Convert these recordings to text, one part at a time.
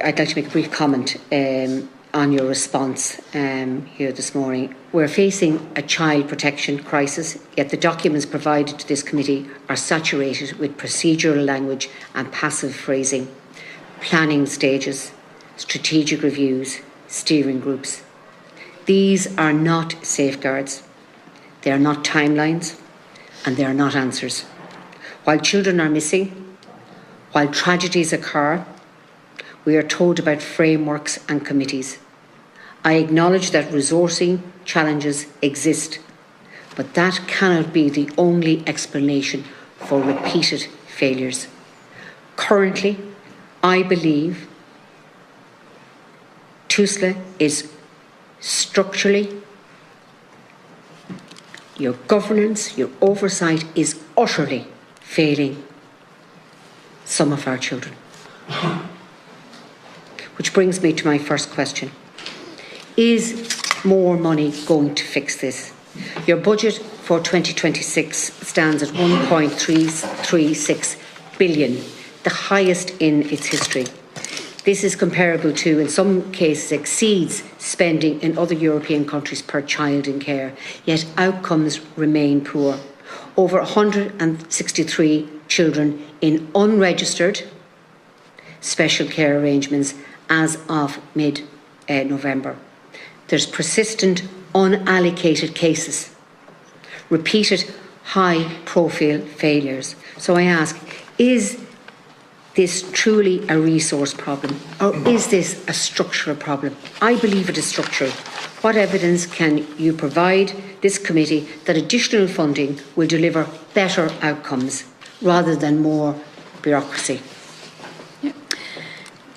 I'd like to make a brief comment on your response here this morning. We're facing a child protection crisis, yet the documents provided to this committee are saturated with procedural language and passive phrasing, planning stages, strategic reviews, steering groups. These are not safeguards, they are not timelines, and they are not answers. While children are missing, while tragedies occur, we are told about frameworks and committees. I acknowledge that resourcing challenges exist, but that cannot be the only explanation for repeated failures. Currently, I believe TUSLA is structurally, your governance, your oversight is utterly failing some of our children. Which brings me to my first question. Is more money going to fix this? Your budget for 2026 stands at 1.336 billion, the highest in its history. This is comparable to, in some cases, exceeds spending in other European countries per child in care, yet outcomes remain poor. Over 163 children in unregistered special care arrangements as of mid-November. There's persistent unallocated cases, repeated high-profile failures. So I ask, is this truly a resource problem, or is this a structural problem? I believe it is structural. What evidence can you provide this committee that additional funding will deliver better outcomes rather than more bureaucracy?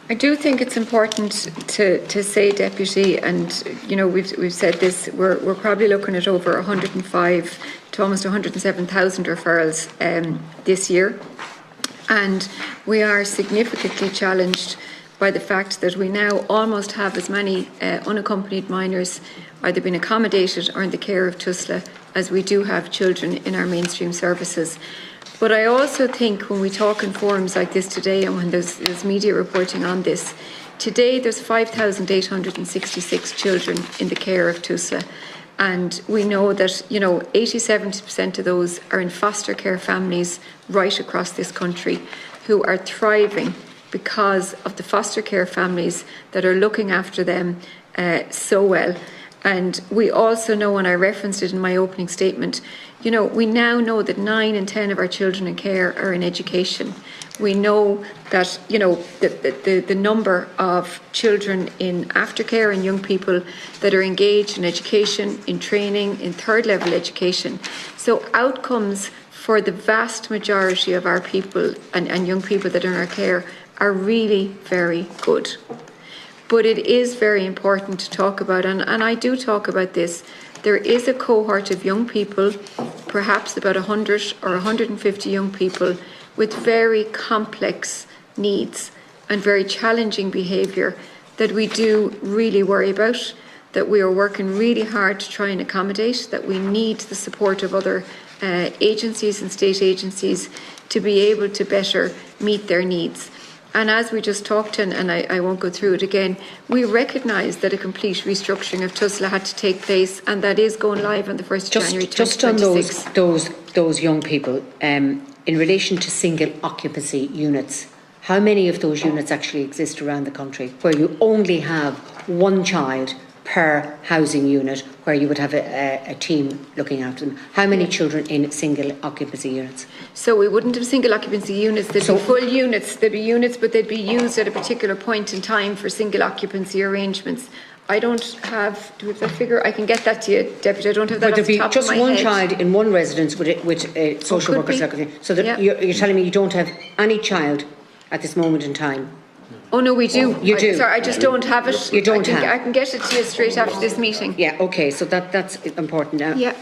I do think it's important to say, Deputy, and we've said this. We're probably looking at over 105 to almost 107,000 referrals this year, and we are significantly challenged by the fact that we now almost have as many unaccompanied minors either being accommodated or in the care of TUSLA as we do have children in our mainstream services. But I also think when we talk in forums like this today, and when there's media reporting on this, today there's 5,866 children in the care of TUSLA. And we know that, 80-70% of those are in foster care families right across this country who are thriving because of the foster care families that are looking after them so well. And we also know, and I referenced it in my opening statement, we now know that 9 in 10 of our children in care are in education. We know that, the number of children in aftercare and young people that are engaged in education, in training, in third level education. So outcomes for the vast majority of our people and young people that are in our care are really very good. But it is very important to talk about, and I do talk about this. There is a cohort of young people, perhaps about 100 or 150 young people, with very complex needs and very challenging behaviour that we do really worry about, that we are working really hard to try and accommodate, that we need the support of other agencies and state agencies to be able to better meet their needs. And as we just talked, and I won't go through it again, we recognise that a complete restructuring of TUSLA had to take place, and that is going live on the 1st of January 2026. Just on those young people, in relation to single occupancy units, how many of those units actually exist around the country where you only have one child per housing unit, where you would have a team looking after them? How many children in single occupancy units? So we wouldn't have single occupancy units, there'd be full units, there'd be units, but they'd be used at a particular point in time for single occupancy arrangements. I don't have, do we have that figure? I can get that to you, Deputy. I don't have that off the top of my head. Would there be just one child in one residence with a social worker secretary? So that you're telling me you don't have any child at this moment in time? Oh no, we do. You do? Sorry, I just don't have it. You don't have it? I can get it to you straight after this meeting. Yeah, okay, so that's important now. Yeah.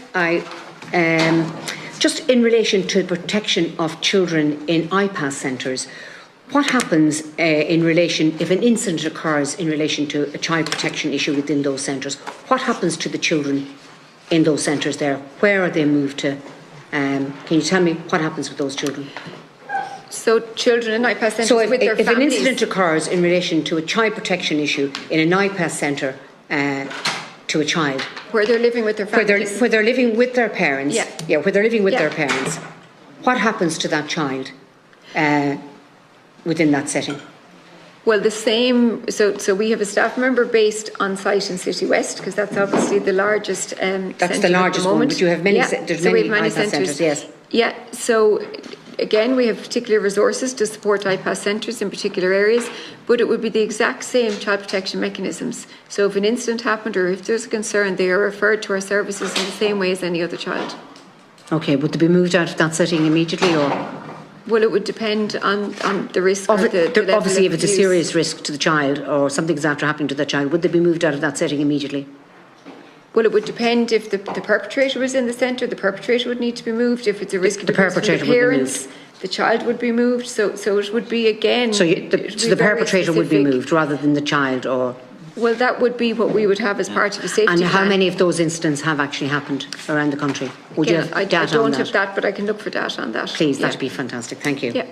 Just in relation to the protection of children in IPAS centres, what happens in relation, if an incident occurs in relation to a child protection issue within those centres, what happens to the children in those centres there? Where are they moved to? Can you tell me what happens with those children? So children in IPAS centres So with their if an families. incident occurs in relation to a child protection issue in an IPAS centre to a child, where they're living with their families. where they're living with their parents, Yeah. where they're living with Yeah. their parents, what happens to that child within that setting? Well, the same, so we have a staff member based on site in City West, because that's obviously the largest centre That's the largest at the one, moment. but you have many, Yeah, there's so we many have many IPAS centres, yes. Yeah, so again, we have particular resources to support IPAS centres in particular areas, but it would be the exact same child protection mechanisms. So if an incident happened or if there's a concern, they are referred to our services in the same way as any other child. Okay, would they be moved out of that setting immediately, or? Well, it would depend on the risk or the level Obviously, of if it's a abuse. serious risk to the child or something's after happening to the child, would they be moved out of that setting immediately? Well, it would depend if the perpetrator was in the centre, the perpetrator would need to be moved. If it's a risk of The abuse from perpetrator the would be parents, the child would be moved. So it would be again. So it would the be very perpetrator would be specific. moved rather than the child, or? Well, that would be what we would have as part of the safety And how plan. many of those incidents have actually happened around the country? Would you Again, have I data don't on have that, but I can look for data on that. Please, Yeah. that'd be fantastic. Thank you. Yeah.